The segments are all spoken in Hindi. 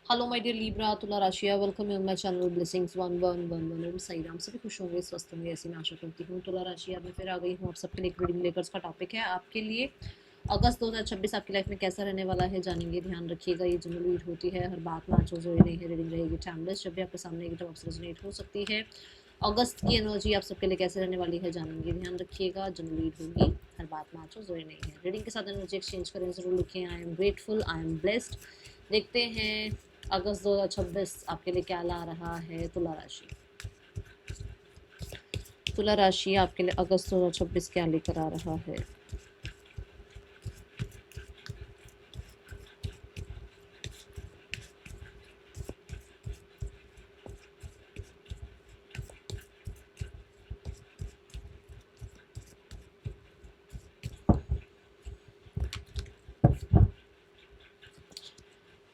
हेलो माय डियर लिब्रा तुला राशिया, welcome you my channel blessings 1111 Om Sai Ram. सभी खुश होंगे, स्वस्थ होंगे, ऐसी मैं आशा करती हूँ। तुला राशिया में फिर आ गई हूँ आप सबके लिए एक रीडिंग लेकर। उसका टॉपिक है आपके लिए अगस्त 2026 आपकी लाइफ में कैसा रहने वाला है, जानेंगे। ध्यान रखिएगा, ये जनरल रीड होती है, हर बात में आंसर जो नहीं है। रीडिंग रहेगी टाइमलेस, जब भी आपके सामने एक आपसे रेजोनेट हो सकती है। अगस्त की एनर्जी आप सबके लिए कैसे रहने वाली है, जानेंगे। ध्यान रखिएगा, जनरल रीड होगी, हर बात में आंसर जो नहीं है। रीडिंग के साथ एनर्जी एक्सचेंज करें, जरूर लिखें I am grateful, I am blessed. देखते हैं अगस्त 2026 आपके लिए क्या ला रहा है। तुला राशि, तुला राशि आपके लिए अगस्त 2026 क्या लेकर आ रहा है।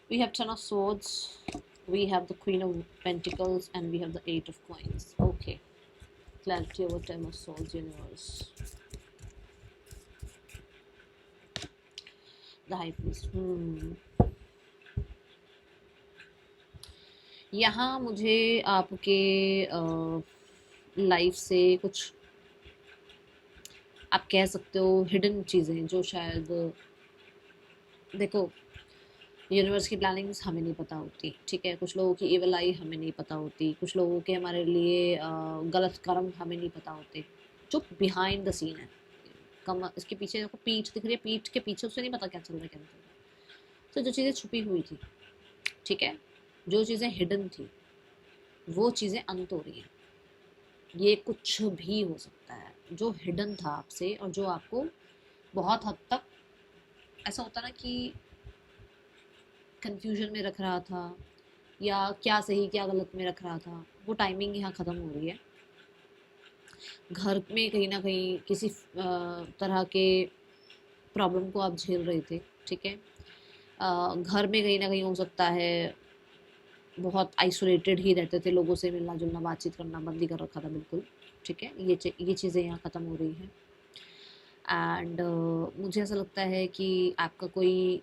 We have 10 of swords, we have the queen of pentacles, and we have the 8 of coins. Okay, clarity over 10 of swords universe. The high priest. यहाँ मुझे आपके लाइफ से कुछ, आप कह सकते हो, हिडन चीज़ें जो शायद, देखो, यूनिवर्स की प्लानिंग्स हमें नहीं पता होती, ठीक है। कुछ लोगों की एवल आई हमें नहीं पता होती, कुछ लोगों के हमारे लिए गलत कर्म हमें नहीं पता होते, जो बिहाइंड द सीन है। कम इसके पीछे देखो, पीठ दिख रही है, पीठ के पीछे उसे नहीं पता क्या चल रहा है, क्या नहीं चल रहा। तो जो चीज़ें छुपी हुई थी, ठीक है, जो चीज़ें हिडन थी, वो चीज़ें अंत हो रही हैं। ये कुछ भी हो सकता है जो हिडन था आपसे, और जो आपको बहुत हद तक ऐसा होता ना कि कंफ्यूजन में रख रहा था, या क्या सही क्या गलत में रख रहा था, वो टाइमिंग यहाँ ख़त्म हो रही है। घर में कहीं ना कहीं किसी तरह के प्रॉब्लम को आप झेल रहे थे, ठीक है। घर में कहीं ना कहीं हो सकता है बहुत आइसोलेटेड ही रहते थे, लोगों से मिलना जुलना बातचीत करना बंद ही कर रखा था बिल्कुल, ठीक है। ये चीज़ें यहाँ ख़त्म हो रही हैं। एंड मुझे ऐसा लगता है कि आपका कोई,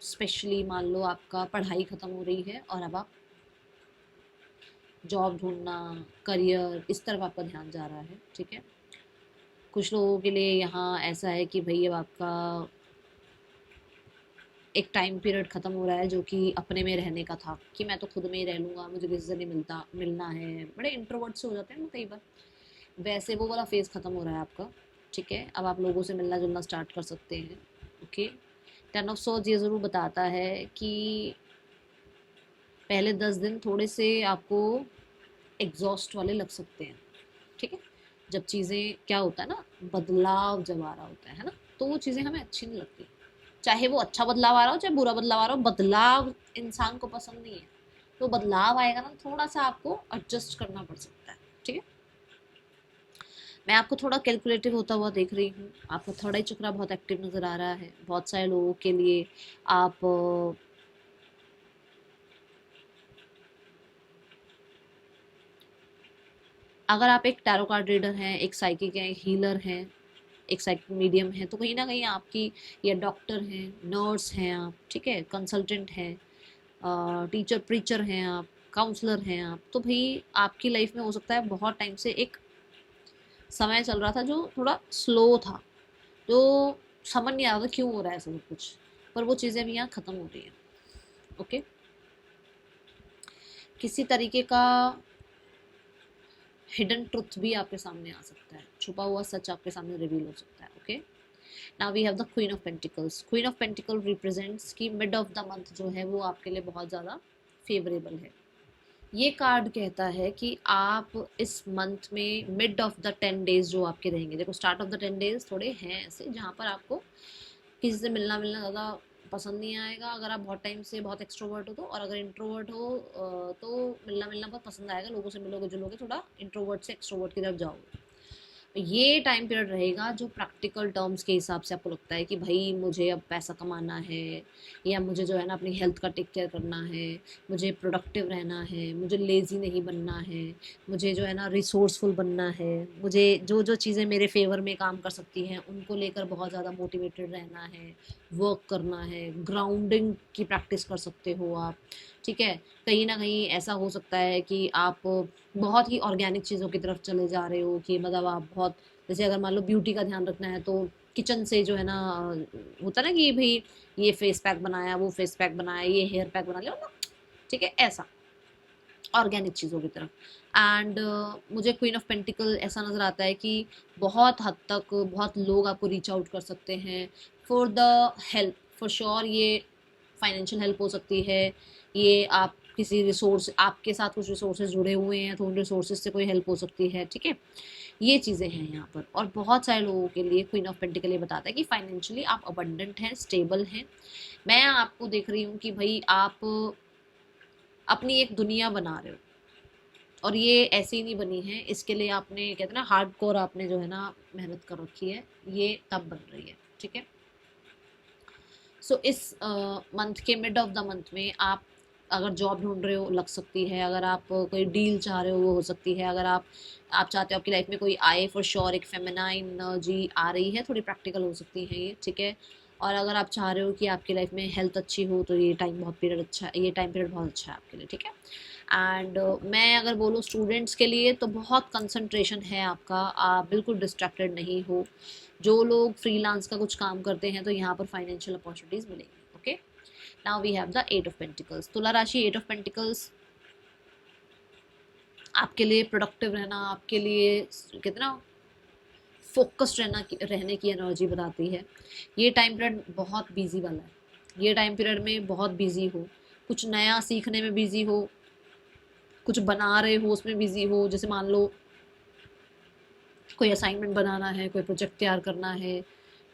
स्पेशली मान लो आपका पढ़ाई ख़त्म हो रही है और अब आप जॉब ढूंढना, करियर, इस तरफ आपका ध्यान जा रहा है, ठीक है। कुछ लोगों के लिए यहाँ ऐसा है कि भाई अब आपका एक टाइम पीरियड ख़त्म हो रहा है जो कि अपने में रहने का था, कि मैं तो खुद में ही रह लूँगा, मुझे किसी से नहीं मिलना है। बड़े इंट्रोवर्ट से हो जाते हैं ना कई बार, वैसे वो वाला फेज़ ख़त्म हो रहा है आपका, ठीक है। अब आप लोगों से मिलना जुलना स्टार्ट कर सकते हैं, ओके। 10 ऑफ सोर्ड्स ये ज़रूर बताता है कि पहले 10 दिन थोड़े से आपको एग्जॉस्ट वाले लग सकते हैं, ठीक है। जब चीज़ें, क्या होता है ना, बदलाव जब आ रहा होता है ना, तो वो चीज़ें हमें अच्छी नहीं लगती। चाहे वो अच्छा बदलाव आ रहा हो, चाहे बुरा बदलाव आ रहा हो, बदलाव इंसान को पसंद नहीं है। तो बदलाव आएगा ना, थोड़ा सा आपको एडजस्ट करना पड़ सकता है, ठीक है। मैं आपको थोड़ा कैलकुलेटिव होता हुआ देख रही हूँ। आपका थर्ड आई चक्रा बहुत एक्टिव नज़र आ रहा है बहुत सारे लोगों के लिए। आप अगर आप एक टैरो कार्ड रीडर हैं, एक साइकिक हैं, एक हीलर हैं, एक साइकिक मीडियम है, तो कहीं ना कहीं आपकी, या डॉक्टर हैं, नर्स हैं आप, ठीक है, कंसल्टेंट हैं, टीचर प्रीचर हैं आप, काउंसलर हैं आप, तो भाई आपकी लाइफ में हो सकता है बहुत टाइम से एक समय चल रहा था जो थोड़ा स्लो था, जो समझ नहीं आ रहा था क्यों हो रहा है सब कुछ, पर वो चीज़ें भी यहाँ ख़त्म हो रही हैं, ओके। किसी तरीके का हिडन ट्रुथ भी आपके सामने आ सकता है, छुपा हुआ सच आपके सामने रिवील हो सकता है, okay. Now we have the queen of pentacles. Queen of pentacle represents कि मिड ऑफ द मंथ जो है वो आपके लिए बहुत ज़्यादा फेवरेबल है। ये कार्ड कहता है कि आप इस मंथ में मिड ऑफ द 10 डेज जो आपके रहेंगे, देखो स्टार्ट ऑफ द 10 डेज थोड़े हैं ऐसे जहाँ पर आपको किसी से मिलना मिलना ज़्यादा पसंद नहीं आएगा, अगर आप बहुत टाइम से बहुत एक्सट्रोवर्ट हो तो। और अगर इंट्रोवर्ट हो तो मिलना मिलना बहुत पसंद आएगा, लोगों से मिलोगे जुलोगे, थोड़ा इंट्रोवर्ट से एक्सट्रोवर्ट की तरफ जाओगे। ये टाइम पीरियड रहेगा जो प्रैक्टिकल टर्म्स के हिसाब से आपको लगता है कि भाई मुझे अब पैसा कमाना है, या मुझे जो है ना अपनी हेल्थ का टेक केयर करना है, मुझे प्रोडक्टिव रहना है, मुझे लेज़ी नहीं बनना है, मुझे जो है ना रिसोर्सफुल बनना है, मुझे जो जो चीज़ें मेरे फेवर में काम कर सकती हैं उनको लेकर बहुत ज़्यादा मोटिवेटेड रहना है, वर्क करना है, ग्राउंडिंग की प्रैक्टिस कर सकते हो आप। ठीक है, कहीं ना कहीं ऐसा हो सकता है कि आप बहुत ही ऑर्गेनिक चीज़ों की तरफ चले जा रहे हो, कि मतलब आप बहुत, जैसे अगर मान लो ब्यूटी का ध्यान रखना है तो किचन से जो है ना, होता ना कि भाई ये फेस पैक बनाया, वो फेस पैक बनाया, ये हेयर पैक बना लिया ना, ठीक है, ऐसा ऑर्गेनिक चीज़ों की तरफ। एंड मुझे क्वीन ऑफ पेंटिकल ऐसा नज़र आता है कि बहुत हद तक बहुत लोग आपको रीच आउट कर सकते हैं for the help, for sure ये फाइनेंशियल हेल्प हो सकती है, ये आप किसी रिसोर्स, आपके साथ कुछ रिसोर्सेज जुड़े हुए हैं तो उन रिसोर्सेज से कोई हेल्प हो सकती है। ठीक है, ये चीज़ें हैं यहाँ पर। और बहुत सारे लोगों के लिए क्वीन ऑफ पेंटिकल ये बताता है कि फाइनेंशियली आप अबंडेंट हैं, स्टेबल हैं। मैं आपको देख रही हूँ कि भाई आप अपनी एक दुनिया बना रहे हो, और ये ऐसी नहीं बनी है, इसके लिए आपने कहते हैं ना हार्ड कोर, आपने जो है ना मेहनत कर रखी है, ये तब बन रही है। ठीक है, सो इस मंथ के मिड ऑफ द मंथ में आप अगर जॉब ढूंढ रहे हो, लग सकती है। अगर आप कोई डील चाह रहे हो, वो हो सकती है। अगर आप चाहते हो आपकी लाइफ में कोई आए, फॉर श्योर एक फेमिनाइन एनर्जी आ रही है, थोड़ी प्रैक्टिकल हो सकती है ये। ठीक है, और अगर आप चाह रहे हो कि आपकी लाइफ में हेल्थ अच्छी हो तो ये टाइम बहुत पीरियड अच्छा है, ये टाइम पीरियड बहुत अच्छा है आपके लिए। ठीक है, एंड मैं अगर बोलूँ स्टूडेंट्स के लिए तो बहुत कंसंट्रेशन है आपका, आप बिल्कुल डिस्ट्रैक्टेड नहीं हो। जो लोग फ्रीलांस का कुछ काम करते हैं तो यहाँ पर फाइनेंशियल अपॉर्चुनिटीज मिलेंगी। Okay, now we have the eight of pentacles. तुला राशि, एट ऑफ पेंटिकल्स आपके लिए प्रोडक्टिव रहना, आपके लिए कितना फोकस्ड रहने की एनर्जी बताती है। ये टाइम पीरियड बहुत बिजी वाला है। ये टाइम पीरियड में बहुत बिजी हो, कुछ नया सीखने में बिजी हो, कुछ बना रहे हो उसमें बिजी हो। जैसे मान लो कोई असाइनमेंट बनाना है, कोई प्रोजेक्ट तैयार करना है,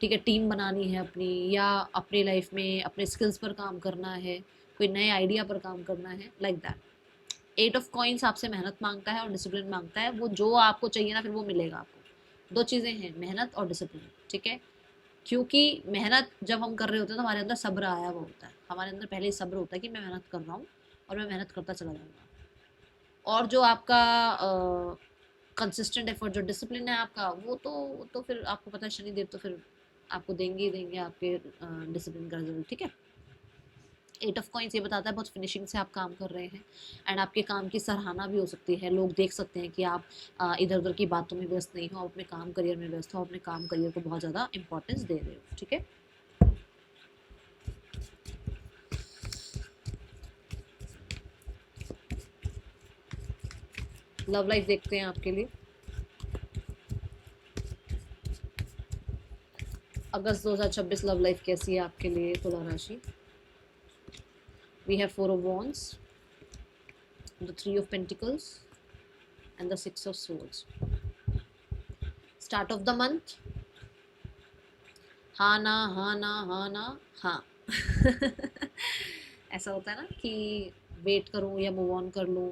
ठीक है, टीम बनानी है अपनी, या अपनी लाइफ में अपने स्किल्स पर काम करना है, कोई नए आइडिया पर काम करना है, like that. Eight of coins आपसे मेहनत मांगता है और डिसिप्लिन मांगता है। वो जो आपको चाहिए ना फिर वो मिलेगा आपको। दो चीज़ें हैं, मेहनत और डिसिप्लिन। ठीक है, क्योंकि मेहनत जब हम कर रहे होते हैं तो हमारे अंदर सब्र आया हुआ होता है, हमारे अंदर पहले ही सब्र होता है कि मैं मेहनत कर रहा हूँ और मैं मेहनत करता चला जाऊँगा। और जो आपका कंसिस्टेंट एफर्ट, जो डिसिप्लिन है आपका, वो तो फिर आपको पता है शनिदेव तो फिर आपको देंगे ही देंगे आपके डिसिप्लिन का रिजल्ट। ठीक है, एट ऑफ कॉइंस ये बताता है बहुत फिनिशिंग से आप काम कर रहे हैं, एंड आपके काम की सराहना भी हो सकती है। लोग देख सकते हैं कि आप इधर उधर की बातों में व्यस्त नहीं हो, आप अपने काम करियर में व्यस्त हो, अपने काम करियर को बहुत ज़्यादा इंपॉर्टेंस दे रहे हो। ठीक है, लव लाइफ देखते हैं आपके लिए। अगस्त 2026 लव लाइफ कैसी है आपके लिए तुला राशि? We have four of wands, the three of pentacles and the six of swords. Start of the month, हाँ ना हाँ ना हाँ ना हाँ। ऐसा होता है ना कि वेट करूँ या मूव ऑन कर लूँ,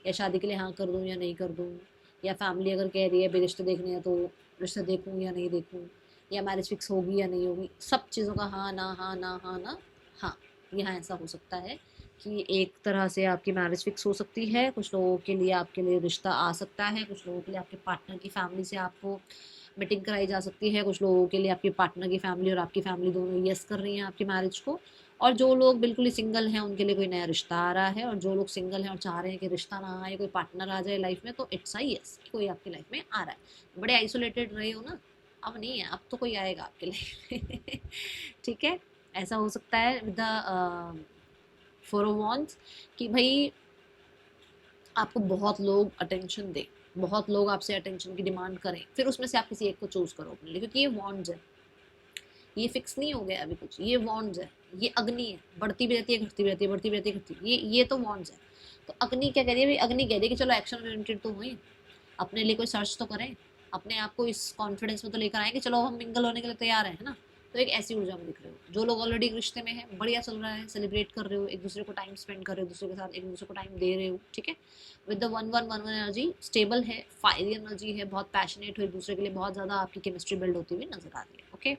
या शादी के लिए हाँ कर दूँ या नहीं कर दूँ, या फैमिली अगर कह रही है भी रिश्ते देखने हैं तो रिश्ते देखूँ या नहीं देखूँ, या मैरिज फिक्स होगी या नहीं होगी। सब चीज़ों का हाँ ना हाँ ना हाँ ना हाँ। यहाँ ऐसा हो सकता है कि एक तरह से आपकी मैरिज फिक्स हो सकती है, कुछ लोगों के लिए आपके लिए रिश्ता आ सकता है, कुछ लोगों के लिए आपके पार्टनर की फैमिली से आपको मीटिंग कराई जा सकती है, कुछ लोगों के लिए आपके पार्टनर की फैमिली और आपकी फैमिली दोनों यस कर रही हैं आपकी मैरिज को। और जो लोग बिल्कुल ही सिंगल हैं उनके लिए कोई नया रिश्ता आ रहा है, और जो लोग सिंगल हैं और चाह रहे हैं कि रिश्ता ना आए, कोई पार्टनर आ जाए लाइफ में, तो इट्स आई यस, कोई आपकी लाइफ में आ रहा है। बड़े आइसोलेटेड रहे हो ना, अब नहीं है, अब तो कोई आएगा आपके लाइफ में। ठीक है, ऐसा हो सकता है with the four of wands कि भाई आपको बहुत लोग अटेंशन दें, बहुत लोग आपसे अटेंशन की डिमांड करें, फिर उसमें से आप किसी एक को चूज करो अपने लिए, क्योंकि ये वॉन्ड्स है, ये फिक्स नहीं हो गया अभी कुछ, ये वॉन्ड्स है, ये अग्नि है, बढ़ती भी रहती है घटती भी रहती है, बढ़ती भी रहती है घटती, ये तो वॉन्ड्स है। तो अग्नि क्या कह रही है भाई? अग्नि कह रही है कि चलो एक्शन ओरिएंटेड तो हुए, अपने लिए कोई सर्च तो करें, अपने आप को इस कॉन्फिडेंस में तो लेकर आए कि चलो हम मिंगल होने के लिए तैयार हैं, है ना। तो एक ऐसी ऊर्जा में दिख रहे हो। जो लोग ऑलरेडी एक रिश्ते में है, बढ़िया चल रहा है, सेलिब्रेट कर रहे हो, एक दूसरे को टाइम स्पेंड कर रहे हो, दूसरे के साथ एक दूसरे को टाइम दे रहे हो, ठीक है, विद द 1-1-1-1 एनर्जी स्टेबल है, फायरी एनर्जी है, बहुत पैशनेट हो एक दूसरे के लिए, बहुत ज़्यादा आपकी केमिस्ट्री बिल्ड होती हुई नजर आ रही है। ओके,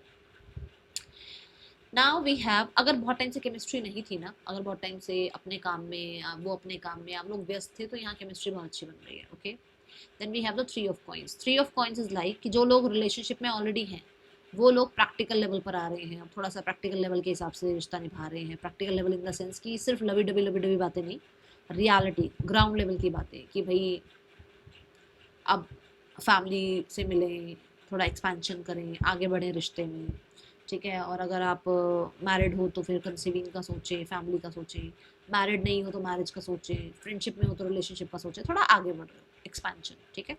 नाउ वी हैव, अगर बहुत टाइम से केमिस्ट्री नहीं थी ना, अगर बहुत टाइम से अपने काम में वो अपने काम में आप लोग व्यस्त थे, तो यहाँ केमिस्ट्री बहुत अच्छी बन रही है। Okay, then we have the 3 of coins. 3 of coins is like कि जो लोग रिलेशनशिप में ऑलरेडी हैं, वो लोग प्रैक्टिकल लेवल पर आ रहे हैं, अब थोड़ा सा प्रैक्टिकल लेवल के हिसाब से रिश्ता निभा रहे हैं। Practical level in the sense कि सिर्फ लवी डबी बातें नहीं, रियलिटी ग्राउंड लेवल की बातें, कि भाई अब फैमिली से मिलें, थोड़ा एक्सपेंशन करें, आगे बढ़ें रिश्ते में, ठीक है। और अगर आप मैरिड हो तो फिर कंसीविंग का सोचें, फैमिली का सोचें, मैरिड नहीं हो तो मैरिज का सोचें, फ्रेंडशिप में हो तो रिलेशनशिप का सोचें, थोड़ा आगे बढ़ रहे हो, एक्सपेंशन, ठीक है।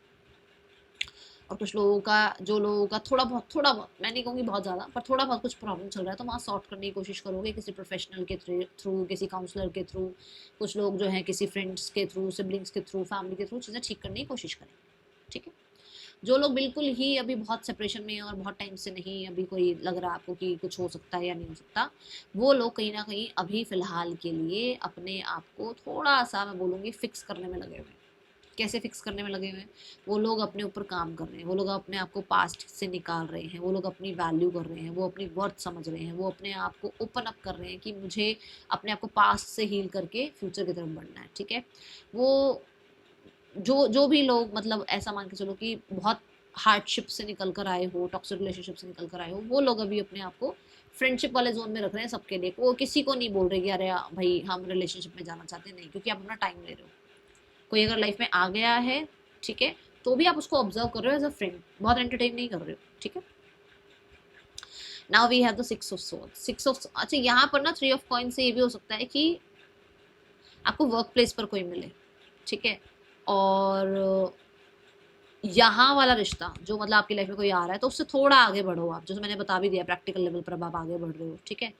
और कुछ लोगों का, जो लोगों का थोड़ा बहुत, मैं नहीं कहूँगी बहुत ज़्यादा, पर थोड़ा बहुत कुछ प्रॉब्लम चल रहा है, तो वहाँ सॉर्ट करने की कोशिश करोगे किसी प्रोफेशनल के थ्रू, किसी काउंसलर के थ्रू, कुछ लोग जो है किसी फ्रेंड्स के थ्रू, सिबलिंग्स के थ्रू, फैमिली के थ्रू चीज़ें ठीक करने की कोशिश करें, ठीक है। जो लोग बिल्कुल ही अभी बहुत सेपरेशन में है और बहुत टाइम से नहीं, अभी कोई लग रहा है आपको कि कुछ हो सकता है या नहीं हो सकता, वो लोग कहीं ना कहीं अभी फिलहाल के लिए अपने आप को थोड़ा सा, मैं बोलूँगी, फिक्स करने में लगे हुए हैं। कैसे फिक्स करने में लगे हुए हैं? वो लोग अपने ऊपर काम कर रहे हैं, वो लोग अपने आप को पास्ट से निकाल रहे हैं, वो लोग अपनी वैल्यू कर रहे हैं, वो अपनी वर्थ समझ रहे हैं, वो अपने आप को ओपन अप कर रहे हैं कि मुझे अपने आप को पास्ट से हील करके फ्यूचर की तरफ बढ़ना है, ठीक है। वो जो जो भी लोग, मतलब ऐसा मान के चलो कि बहुत हार्डशिप से निकल कर आए हो, टॉक्सिक रिलेशनशिप से निकल कर आए हो, वो लोग अभी अपने आप को फ्रेंडशिप वाले जोन में रख रहे हैं सबके लिए। वो किसी को नहीं बोल रहे कि अरे भाई हम रिलेशनशिप में जाना चाहते हैं, नहीं, क्योंकि आप अपना टाइम ले रहे हो। कोई अगर लाइफ में आ गया है, ठीक है, तो भी आप उसको ऑब्जर्व कर रहे हो एज अ फ्रेंड, बहुत एंटरटेन नहीं कर रहे हो, ठीक है। Now we have the 6 of swords. अच्छा, यहाँ पर ना 3 ऑफ कॉइन से ये भी हो सकता है कि आपको वर्क प्लेस पर कोई मिले, ठीक है, और यहाँ वाला रिश्ता जो, मतलब आपकी लाइफ में कोई आ रहा है, तो उससे थोड़ा आगे बढ़ो आप, जैसे मैंने बता भी दिया, प्रैक्टिकल लेवल पर अब आप आगे बढ़ रहे हो, ठीक है।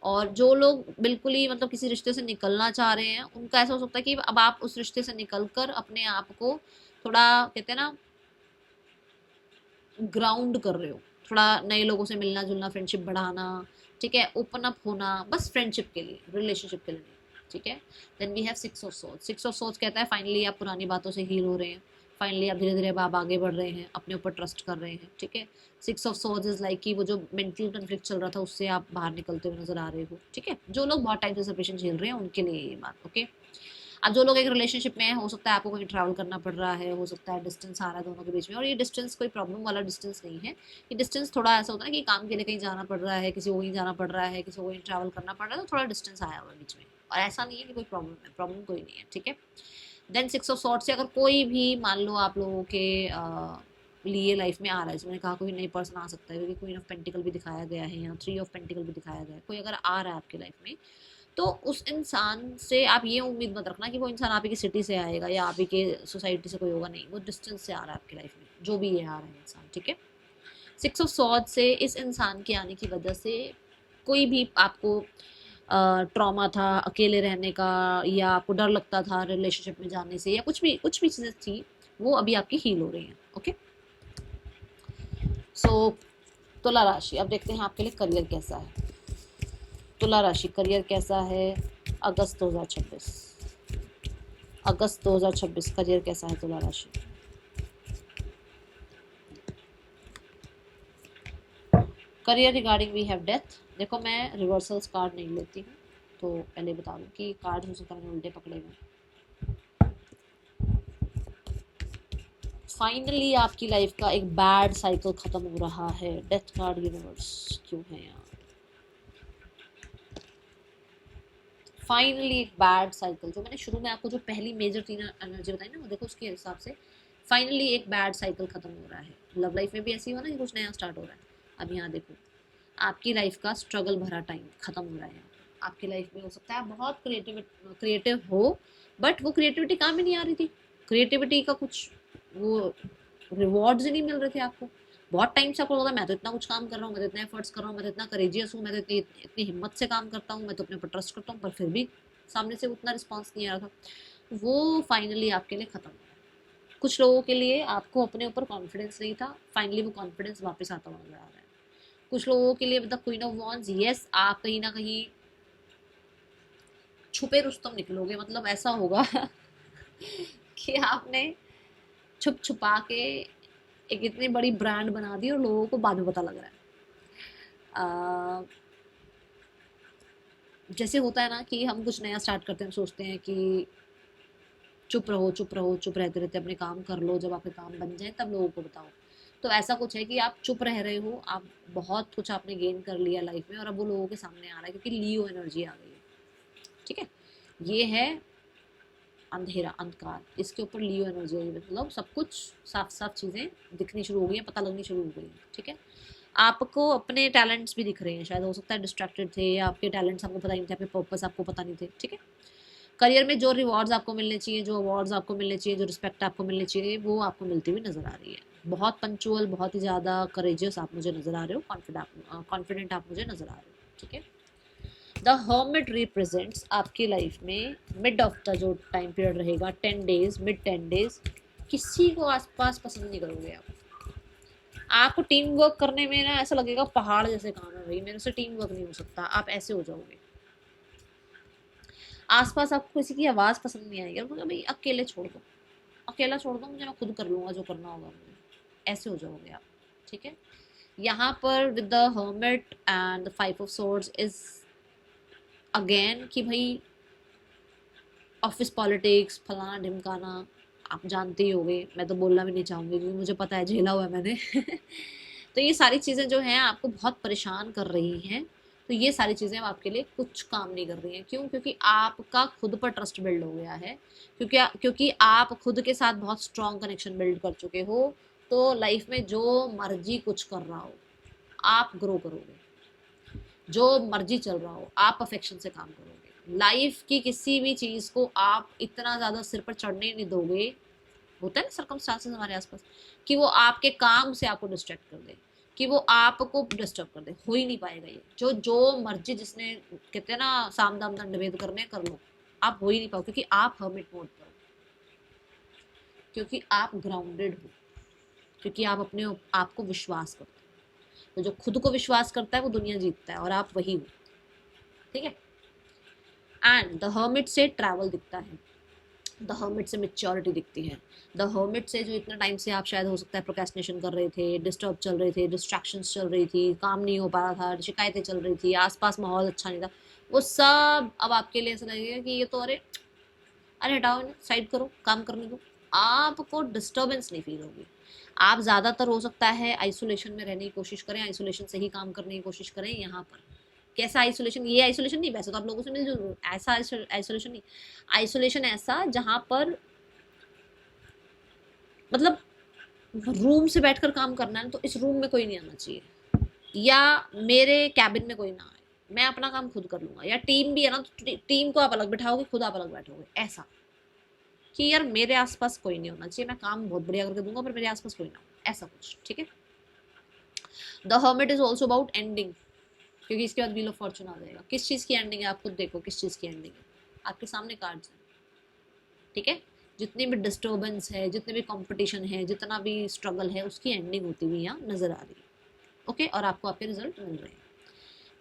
और जो लोग बिल्कुल ही, मतलब किसी रिश्ते से निकलना चाह रहे हैं, उनका ऐसा हो सकता है कि अब आप उस रिश्ते से निकल कर अपने आप को थोड़ा, कहते हैं ना, ग्राउंड कर रहे हो, थोड़ा नए लोगों से मिलना जुलना, फ्रेंडशिप बढ़ाना, ठीक है, ओपन अप होना, बस फ्रेंडशिप के लिए, रिलेशनशिप के लिए नहीं, ठीक है। Then we have 6 of swords. 6 of swords कहता है फाइनली आप पुरानी बातों से हील हो रहे हैं, फाइनली आप धीरे धीरे आप आगे बढ़ रहे हैं, अपने ऊपर ट्रस्ट कर रहे हैं, ठीक है। 6 ऑफ सोर्ड्स इज लाइक कि वो जो मेंटल कन्फ्लिक्ट चल रहा था उससे आप बाहर निकलते हुए नजर आ रहे हो, ठीक है। जो लोग बहुत टाइम से सेपरेशन झेल रहे हैं उनके लिए ये बात, ओके। अब जो लोग एक रिलेशनशिप में है, हो सकता है आपको कहीं ट्रैवल करना पड़ रहा है, हो सकता है डिस्टेंस आ रहा है दोनों के बीच में, और ये डिस्टेंस कोई प्रॉब्लम वाला डिस्टेंस नहीं है। ये डिस्टेंस थोड़ा ऐसा होता है कि काम के लिए कहीं जाना पड़ रहा है, किसी को कहीं जाना पड़ रहा है, किसी को कहीं ट्रैवल करना पड़ रहा है, तो थोड़ा डिस्टेंस आया हुआ है बीच में, और ऐसा नहीं है कि कोई प्रॉब्लम है, प्रॉब्लम कोई नहीं है, ठीक है। देन 6 ऑफ सॉर्ड्स से अगर कोई भी, मान लो आप लोगों के लिए लाइफ में आ रहा है, जैसे मैंने कहा कोई नई पर्सन आ सकता है, क्योंकि क्वीन ऑफ पेंटिकल भी दिखाया गया है यहाँ, 3 ऑफ पेंटिकल भी दिखाया गया है, कोई अगर आ रहा है आपकी लाइफ में, तो उस इंसान से आप ये उम्मीद मत रखना कि वो इंसान आप ही की सिटी से आएगा या आप ही के सोसाइटी से कोई होगा, नहीं, वो डिस्टेंस से आ रहा है आपकी लाइफ में, जो भी ये आ रहा है इंसान, ठीक है। 6 ऑफ सॉर्ड से इस इंसान के आने की वजह से कोई भी आपको ट्रॉमा था अकेले रहने का, या आपको डर लगता था रिलेशनशिप में जाने से, या कुछ भी चीज़ें थी, वो अभी आपकी हील हो रही हैं, ओके। सो तुला राशि, अब देखते हैं आपके लिए करियर कैसा है। तुला राशि करियर कैसा है अगस्त 2026, अगस्त 2026 करियर कैसा है तुला राशि। Career regarding we have death. देखो, मैं रिवर्सल्स कार्ड नहीं लेती हूँ, तो पहले बता दूँ कि कार्ड हो सकता है मैंने उल्टे पकड़े हुए। फाइनली आपकी लाइफ का एक बैड साइकिल खत्म हो रहा है। डेथ कार्ड यूनिवर्स क्यों है यहाँ? फाइनली एक बैड साइकिल, जो मैंने शुरू में आपको जो पहली मेजर 3 एनर्जी बताई ना, वो देखो उसके हिसाब से फाइनली एक बैड साइकिल खत्म हो रहा है। लव लाइफ में भी ऐसी हो ना कि कुछ नया स्टार्ट हो रहा है। अब यहाँ देखो, आपकी लाइफ का स्ट्रगल भरा टाइम खत्म हो रहा है। आपकी लाइफ में हो सकता है बहुत क्रिएटिव हो, बट वो क्रिएटिविटी काम ही नहीं आ रही थी। क्रिएटिविटी का कुछ वो रिवॉर्ड्स ही नहीं मिल रहे थे आपको। बहुत टाइम से आपको लगा मैं तो इतना कुछ काम कर रहा हूँ, मैं तो इतना एफर्ट्स कर रहा हूँ, मैं तो इतना करेजियस हूँ, मैं तो इतनी हिम्मत से काम करता हूँ, मैं तो अपने ऊपर ट्रस्ट करता हूँ, पर फिर भी सामने से उतना रिस्पॉन्स नहीं आ रहा था। वो फाइनली आपके लिए खत्म हो। कुछ लोगों के लिए आपको अपने ऊपर कॉन्फिडेंस नहीं था, फाइनली वो कॉन्फिडेंस वापस आता हुआ नजर आ रहा है। कुछ लोगों के लिए मतलब क्वीन ऑफ वॉन्ड्स, यस आप कहीं ना कहीं छुपे रुस्तम निकलोगे, मतलब ऐसा होगा कि आपने छुप छुपा के एक इतनी बड़ी ब्रांड बना दी और लोगों को बाद में पता लग रहा है। जैसे होता है ना कि हम कुछ नया स्टार्ट करते हैं, हम सोचते हैं कि चुप रहो चुप रहो, चुप रहते रहते अपने काम कर लो, जब आपके काम बन जाए तब लोगों को बताओ। तो ऐसा कुछ है कि आप चुप रह रहे हो, आप बहुत कुछ आपने गेन कर लिया लाइफ में और अब वो लोगों के सामने आ रहा है क्योंकि लियो एनर्जी आ गई है। ठीक है, ये है अंधेरा, अंधकार, इसके ऊपर लियो एनर्जी आई, मतलब सब कुछ साफ साफ चीजें दिखनी शुरू हो गई हैं, पता लगनी शुरू हो गई हैं। ठीक है, आपको अपने टैलेंट्स भी दिख रहे हैं, शायद हो सकता है डिस्ट्रैक्टेड थे, आपके टैलेंट्स आपको पता नहीं थे, आपके पर्पस आपको पता नहीं थे। ठीक है, करियर में जो रिवॉर्ड्स आपको मिलने चाहिए, जो अवार्ड्स आपको मिलने चाहिए, जो रिस्पेक्ट आपको मिलनी चाहिए, वो आपको मिलती हुई नजर आ रही है। बहुत पंचुअल, बहुत ही ज़्यादा करेजियस आप मुझे नजर आ रहे हो, कॉन्फिडेंट आप मुझे नजर आ रहे हो। ठीक है, द हर्मिट रिप्रेजेंट्स आपकी लाइफ में मिड ऑफ द जो टाइम पीरियड रहेगा, 10 डेज, मिड 10 डेज, किसी को आसपास पसंद नहीं करोगे आप। आपको टीम वर्क करने में ना ऐसा लगेगा पहाड़ जैसे काम है, भाई मेरे से टीम वर्क नहीं हो सकता, आप ऐसे हो जाओगे। आसपास आपको किसी की आवाज़ पसंद नहीं आएगी, और भाई अकेले छोड़ दो, अकेला छोड़ दो मुझे, मैं खुद कर लूँगा जो करना होगा मुझे, ऐसे हो जाओगे आप। ठीक है, यहाँ पर with the hermit and the 5 of swords is again कि भाई ऑफिस पॉलिटिक्स फलाना ढिमकाना आप जानते ही होंगे, मैं तो बोलना भी नहीं चाहूँगी क्योंकि मुझे पता है, झेला हुआ है मैंने तो ये सारी चीज़ें जो हैं आपको बहुत परेशान कर रही हैं। तो ये सारी चीज़ें अब आपके लिए कुछ काम नहीं कर रही हैं, क्यों? क्योंकि आपका खुद पर ट्रस्ट बिल्ड हो गया है, क्योंकि आप खुद के साथ बहुत स्ट्रॉन्ग कनेक्शन बिल्ड कर चुके हो। तो लाइफ में जो मर्जी कुछ कर रहा हो आप ग्रो करोगे, जो मर्जी चल रहा हो आप परफेक्शन से काम करोगे। लाइफ की किसी भी चीज़ को आप इतना ज़्यादा सिर पर चढ़ने नहीं दोगे, होता है ना सर्कमस्टांसेस हमारे आसपास, कि वो आपके काम से आपको डिस्ट्रैक्ट कर दे, कि वो आपको डिस्टर्ब कर दे, हो ही नहीं पाएगा ये। जो जो मर्जी जिसने कहते हैं ना साम दाम दंड भेद करने कर लो, आप हो ही नहीं पाओ, क्योंकि आप हर्मिट मोड पर हो, क्योंकि आप ग्राउंडेड हो, क्योंकि आप अपने आप को विश्वास करते हो। तो जो खुद को विश्वास करता है वो दुनिया जीतता है, और आप वही हो। ठीक है, एंड द हर्मिट से ट्रैवल दिखता है, द हर्मिट से मेच्योरिटी दिखती है, द हर्मिट से जो इतना टाइम से आप शायद हो सकता है प्रोक्रेस्टिनेशन कर रहे थे, डिस्टर्ब चल रहे थे, डिस्ट्रैक्शंस चल रही थी, काम नहीं हो पा रहा था, शिकायतें चल रही थी, आसपास माहौल अच्छा नहीं था, वो सब अब आपके लिए ऐसा लगेगा कि ये तो अरे अरे हटाओ इन्हें, साइड करो, काम करने दो। आपको डिस्टर्बेंस नहीं फील होगी। आप ज़्यादातर हो सकता है आइसोलेशन में रहने की कोशिश करें, आइसोलेशन से ही काम करने की कोशिश करें। यहाँ पर कैसा आइसोलेशन, ये आइसोलेशन नहीं, वैसे तो आप लोगों से मिलजुल, ऐसा आइसोलेशन नहीं, आइसोलेशन ऐसा जहाँ पर मतलब रूम से बैठकर काम करना है तो इस रूम में कोई नहीं आना चाहिए, या मेरे कैबिन में कोई ना आए, मैं अपना काम खुद कर लूंगा, या टीम भी है ना तो टीम को आप अलग बैठाओगे, खुद आप अलग बैठोगे, ऐसा कि यार मेरे आसपास कोई नहीं होना चाहिए, मैं काम बहुत बढ़िया करके दूंगा पर मेरे आसपास कोई ना हो, ऐसा कुछ। ठीक है, the hermit is also about ending, क्योंकि इसके बाद व्हील ऑफ फॉर्चून आ जाएगा। किस चीज़ की एंडिंग है आप खुद देखो, किस चीज़ की एंडिंग है, आपके सामने कार्ड्स हैं। ठीक है, जितनी भी डिस्टर्बेंस है, जितने भी कंपटीशन है, जितना भी स्ट्रगल है, उसकी एंडिंग होती हुई यहाँ नजर आ रही है। ओके, और आपको आपके रिजल्ट मिल रहे हैं।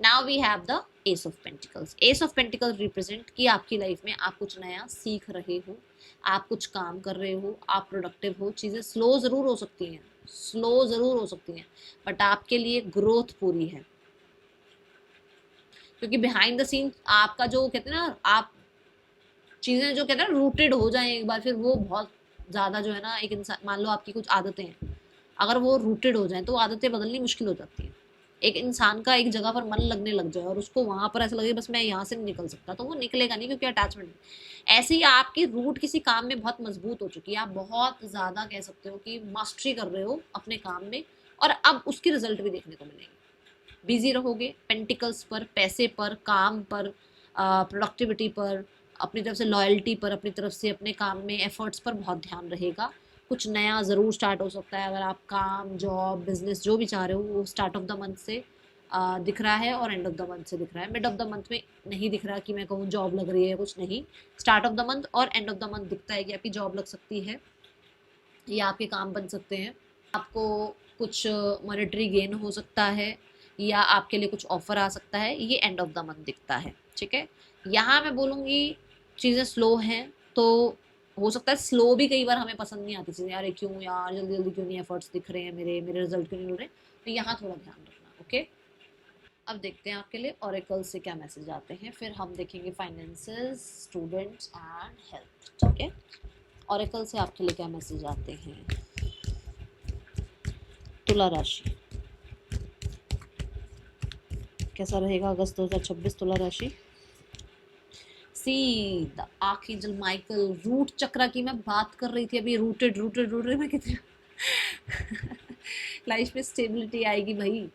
Now we have the ace of pentacles. Ace of pentacles represent कि आपकी लाइफ में आप कुछ नया सीख रहे हो, आप कुछ काम कर रहे हो, आप प्रोडक्टिव हो, चीज़ें स्लो ज़रूर हो सकती हैं, स्लो ज़रूर हो सकती हैं, बट आपके लिए ग्रोथ पूरी है, क्योंकि बिहाइंड द सीन आपका जो कहते हैं ना, आप चीज़ें जो कहते हैं रूटेड हो जाए एक बार, फिर वो बहुत ज़्यादा जो है ना, एक इंसान मान लो आपकी कुछ आदतें हैं, अगर वो रूटेड हो जाए तो आदतें बदलनी मुश्किल हो जाती है। एक इंसान का एक जगह पर मन लगने लग जाए और उसको वहां पर ऐसा लगे बस मैं यहाँ से नहीं निकल सकता, तो वो निकलेगा नहीं, क्योंकि अटैचमेंट। ऐसे ही आपकी रूट किसी काम में बहुत मजबूत हो चुकी है, आप बहुत ज़्यादा कह सकते हो कि मास्टरी कर रहे हो अपने काम में, और अब उसके रिजल्ट भी देखने को मिलेंगे। बिजी रहोगे पेंटिकल्स पर, पैसे पर, काम पर, प्रोडक्टिविटी पर, अपनी तरफ से लॉयल्टी पर, अपनी तरफ से अपने काम में एफर्ट्स पर बहुत ध्यान रहेगा। कुछ नया ज़रूर स्टार्ट हो सकता है, अगर आप काम, जॉब, बिजनेस जो भी चाह रहे हो, वो स्टार्ट ऑफ द मंथ से दिख रहा है और एंड ऑफ द मंथ से दिख रहा है। मिड ऑफ द मंथ में नहीं दिख रहा कि मैं कहूँ जॉब लग रही है, कुछ नहीं। स्टार्ट ऑफ द मंथ और एंड ऑफ द मंथ दिखता है कि आपकी जॉब लग सकती है या आपके काम बन सकते हैं, आपको कुछ मॉनेटरी गेन हो सकता है, या आपके लिए कुछ ऑफर आ सकता है, ये एंड ऑफ द मंथ दिखता है। ठीक है, यहाँ मैं बोलूँगी चीज़ें स्लो हैं, तो हो सकता है स्लो भी कई बार हमें पसंद नहीं आती चीज़ें, अरे क्यों यार जल्दी जल्दी क्यों नहीं एफर्ट्स दिख रहे हैं, मेरे मेरे रिजल्ट क्यों नहीं मिल रहे, तो यहाँ थोड़ा ध्यान रखना। ओके, अब देखते हैं आपके लिए ओरेकल से क्या मैसेज आते हैं, फिर हम देखेंगे फाइनेंसेस, स्टूडेंट्स एंड हेल्थ। ठीक है, ओरेकल से आपके लिए क्या मैसेज आते हैं। तुला राशि, कैसा रहेगा अगस्त 2026 तुला राशि। See the archangel Michael, root chakra की मैं बात कर रही थी अभी, रूटेड रूटेड रूटेड में कितनी लाइफ में स्टेबिलिटी आएगी भाई,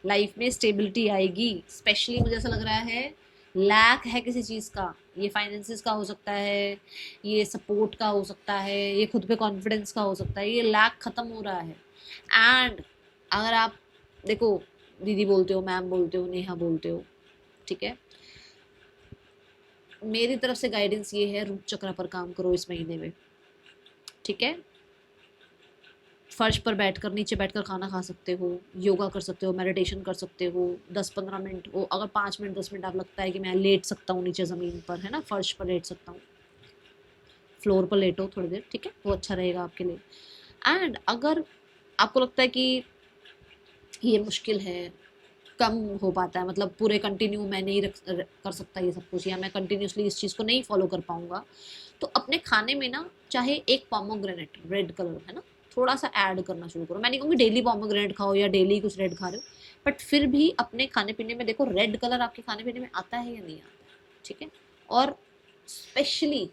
लाइफ में स्टेबिलिटी आएगी। स्पेशली मुझे ऐसा लग रहा है लैक है किसी चीज़ का, ये फाइनेंसिस का हो सकता है, ये सपोर्ट का हो सकता है, ये खुद पे कॉन्फिडेंस का हो सकता है, ये लैक ख़त्म हो रहा है। एंड अगर आप देखो, दीदी बोलते हो, मैम बोलते हो, नेहा बोलते हो, ठीक है, मेरी तरफ से गाइडेंस ये है, रूट चक्र पर काम करो इस महीने में। ठीक है, फर्श पर बैठकर, नीचे बैठकर खाना खा सकते हो, योगा कर सकते हो, मेडिटेशन कर सकते हो, 10-15 मिनट हो, अगर 5 मिनट 10 मिनट आप लगता है कि मैं लेट सकता हूँ नीचे ज़मीन पर, है ना, फर्श पर लेट सकता हूँ, फ्लोर पर लेटो थोड़ी देर, ठीक है, वो अच्छा रहेगा आपके लिए। एंड अगर आपको लगता है कि ये मुश्किल है, कम हो पाता है, मतलब पूरे कंटिन्यू मैं नहीं कर सकता ये सब कुछ, या मैं कंटिन्यूसली इस चीज़ को नहीं फॉलो कर पाऊंगा, तो अपने खाने में ना चाहे एक पोमोग्रेनेट रेड कलर है ना, थोड़ा सा ऐड करना शुरू करो। मैं नहीं कहूँगी डेली पोमोग्रेनेट खाओ या डेली कुछ रेड खा रहे हो, बट फिर भी अपने खाने पीने में देखो रेड कलर आपके खाने पीने में आता है या नहीं आता है। ठीक है, और स्पेशली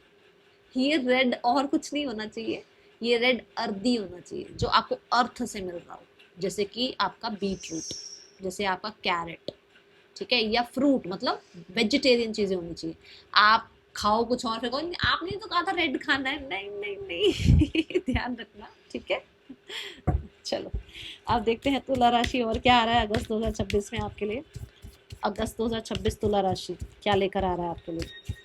ये रेड और कुछ नहीं होना चाहिए, ये रेड अर्दी होना चाहिए, जो आपको अर्थ से मिल रहा हो, जैसे कि आपका बीट रूट, जैसे आपका कैरेट, ठीक है, या फ्रूट, मतलब वेजिटेरियन चीजें होनी चाहिए। आप खाओ कुछ और, फिर कहो आपने तो कहा था रेड खाना है, नहीं नहीं नहीं ध्यान रखना। ठीक है, चलो आप देखते हैं तुला राशि और क्या आ रहा है अगस्त 2026 में आपके लिए। अगस्त 2026 तुला राशि क्या लेकर आ रहा है आपके लिए।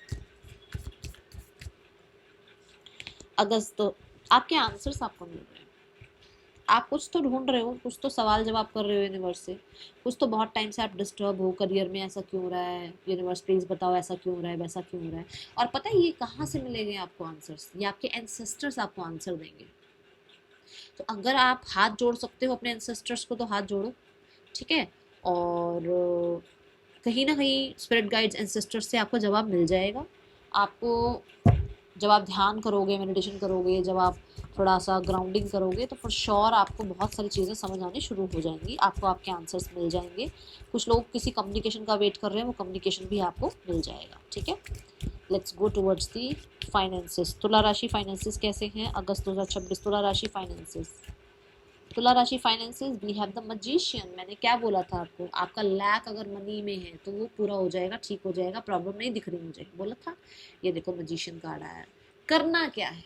अगस्त तो आपके आंसर्स आपको मिल रहे हैं, आप कुछ तो ढूंढ रहे हो, कुछ तो सवाल जवाब कर रहे हो यूनिवर्स से, कुछ तो बहुत टाइम से आप डिस्टर्ब हो, करियर में ऐसा क्यों हो रहा है, यूनिवर्स प्लीज बताओ ऐसा क्यों हो रहा है, वैसा क्यों हो रहा है। और पता है ये कहाँ से मिलेंगे आपको आंसर्स, ये आपके एंसेस्टर्स आपको आंसर देंगे। तो अगर आप हाथ जोड़ सकते हो अपने एंसेस्टर्स को तो हाथ जोड़ो। ठीक है, और कहीं ना कहीं स्पिरिट गाइड्स एंसेस्टर्स से आपको जवाब मिल जाएगा। आपको जब आप ध्यान करोगे, मेडिटेशन करोगे, जब आप थोड़ा सा ग्राउंडिंग करोगे, तो फॉर श्योर आपको बहुत सारी चीज़ें समझ आनी शुरू हो जाएंगी, आपको आपके आंसर्स मिल जाएंगे। कुछ लोग किसी कम्युनिकेशन का वेट कर रहे हैं, वो कम्युनिकेशन भी आपको मिल जाएगा। ठीक है, let's go towards the finances. तुला राशि फाइनेंसेस कैसे हैं अगस्त 2026। तुला राशि फाइनेंसेस, तुला राशि finances, we have the magician. मैंने क्या बोला था आपको, आपका लैक अगर मनी में है तो वो पूरा हो जाएगा, ठीक हो जाएगा, प्रॉब्लम नहीं दिख रही मुझे, बोला था। ये देखो मजिशियन कार्ड आया। करना क्या है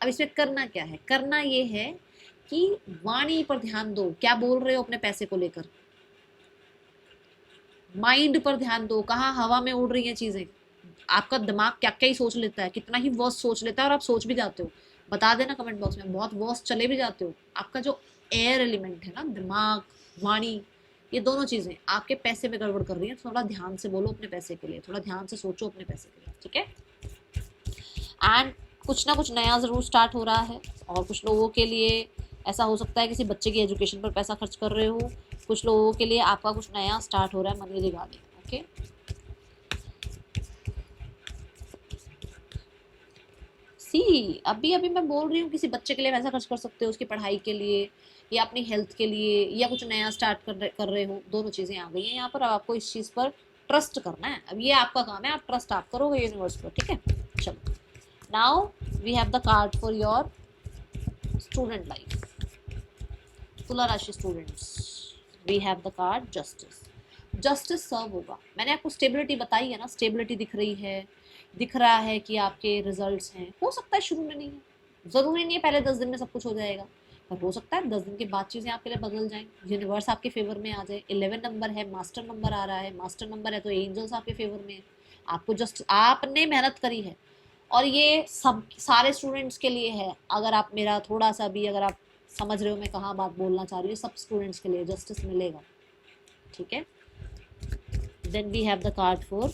अब इसमें, करना क्या है, करना ये है कि वाणी पर ध्यान दो, क्या बोल रहे हो अपने पैसे को लेकर, माइंड पर ध्यान दो, कहाँ हवा में उड़ रही हैं चीजें, आपका दिमाग क्या क्या ही सोच लेता है, कितना ही वर्स्ट सोच लेता है, और आप सोच भी जाते हो। बता देना कमेंट बॉक्स में, बहुत वर्स्ट चले भी जाते हो। आपका जो एयर एलिमेंट है ना, दिमाग, वाणी, ये दोनों चीजें आपके पैसे में गड़बड़ कर रही है। थोड़ा ध्यान से बोलो अपने पैसे के लिए, थोड़ा ध्यान से सोचो अपने पैसे के लिए। ठीक है, एंड कुछ ना कुछ नया ज़रूर स्टार्ट हो रहा है, और कुछ लोगों के लिए ऐसा हो सकता है किसी बच्चे की एजुकेशन पर पैसा खर्च कर रहे हो, कुछ लोगों के लिए आपका कुछ नया स्टार्ट हो रहा है मनी रिगार्डिंग। ओके, सी अभी अभी मैं बोल रही हूँ किसी बच्चे के लिए पैसा खर्च कर सकते हो, उसकी पढ़ाई के लिए, या अपनी हेल्थ के लिए, या कुछ नया स्टार्ट कर रहे हो, दोनों चीज़ें आ गई हैं यहाँ पर। अब आपको इस चीज़ पर ट्रस्ट करना है, अब ये आपका काम है, आप ट्रस्ट आप करोगे यूनिवर्स पर। ठीक है, चलो now we have the card for your student life. तुला राशि students, we have the card justice. Justice serve होगा, मैंने आपको स्टेबिलिटी बताई है ना, स्टेबिलिटी दिख रही है, दिख रहा है कि आपके रिजल्ट्स हैं। हो सकता है शुरू में नहीं है, ज़रूरी नहीं है पहले 10 दिन में सब कुछ हो जाएगा, पर हो सकता है 10 दिन के बाद चीज़ें आपके लिए बदल जाएं, यूनिवर्स आपके फेवर में आ जाए। 11 नंबर है, मास्टर नंबर आ रहा है, मास्टर नंबर है तो एंजल्स आपके फेवर में है। आपको जस्ट आपने मेहनत करी है, और ये सब सारे स्टूडेंट्स के लिए है। अगर आप मेरा थोड़ा सा भी, अगर आप समझ रहे हो मैं कहाँ बात बोलना चाह रही हूँ, सब स्टूडेंट्स के लिए जस्टिस मिलेगा। ठीक है। Then we have the card for,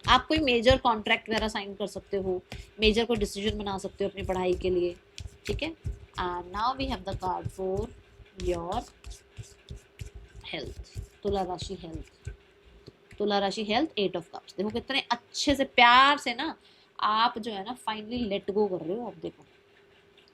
आप कोई मेजर कॉन्ट्रैक्ट वगैरह साइन कर सकते हो, मेजर कोई डिसीजन बना सकते हो अपनी पढ़ाई के लिए, ठीक है। And now we have the card for your health, तुला राशि हेल्थ, तुला राशि हेल्थ, 8 ऑफ कप्स। देखो कितने अच्छे से प्यार से ना आप जो है ना फाइनली लेट गो कर रहे हो, आप देखो।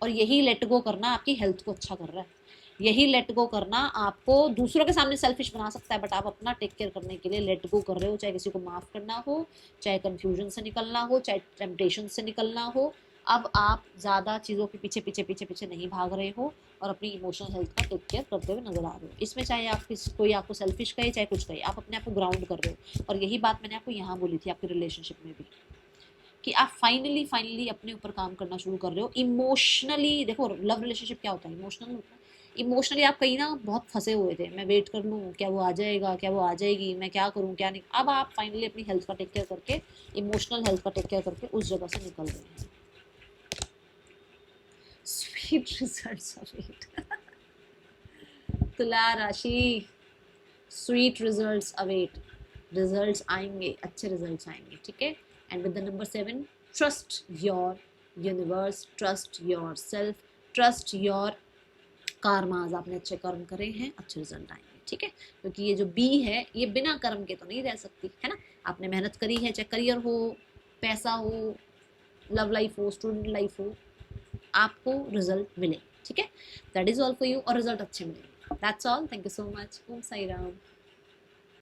और यही लेट गो करना आपकी हेल्थ को अच्छा कर रहा है, यही लेट गो करना आपको दूसरों के सामने सेल्फिश बना सकता है, बट आप अपना टेक केयर करने के लिए लेट गो कर रहे हो। चाहे किसी को माफ करना हो, चाहे कंफ्यूजन से निकलना हो, चाहे टेम्पटेशन से निकलना हो, अब आप ज़्यादा चीज़ों के पीछे पीछे पीछे पीछे नहीं भाग रहे हो और अपनी इमोशनल हेल्थ का टेक केयर करते हुए नजर आ रहे हो। इसमें चाहे आप कोई आपको सेल्फिश कहे चाहे कुछ कहे, आप अपने आप को ग्राउंड कर रहे हो। और यही बात मैंने आपको यहाँ बोली थी आपके रिलेशनशिप में भी, कि आप फाइनली फाइनली अपने ऊपर काम करना शुरू कर रहे हो इमोशनली। देखो लव रिलेशनशिप क्या होता है, इमोशनल होता है। इमोशनली आप कहीं ना बहुत फंसे हुए थे, मैं वेट कर लूँ, क्या वो आ जाएगा, क्या वो आ जाएगी, मैं क्या करूँ क्या नहीं। अब आप फाइनली अपनी हेल्थ का टेक केयर करके, इमोशनल हेल्थ का टेक केयर करके उस जगह से निकल रहे हैं। Sweet results of it. तुला राशि, स्वीट रिजल्ट्स अवेट, रिजल्ट्स आएंगे, अच्छे रिजल्ट्स आएंगे, ठीक है। And with the number 7, trust your universe, trust your self, trust your karmas. आपने अच्छे कर्म करे हैं, अच्छे रिजल्ट आएंगे, ठीक है। क्योंकि ये जो बी है ये बिना कर्म के तो नहीं रह सकती, है ना। आपने मेहनत करी है, चाहे करियर हो, पैसा हो, लव लाइफ हो, स्टूडेंट लाइफ हो, आपको रिजल्ट मिले, ठीक है। That is all for you, और रिजल्ट अच्छे मिलेंगे। That's all, thank you so much. Om Sai Ram.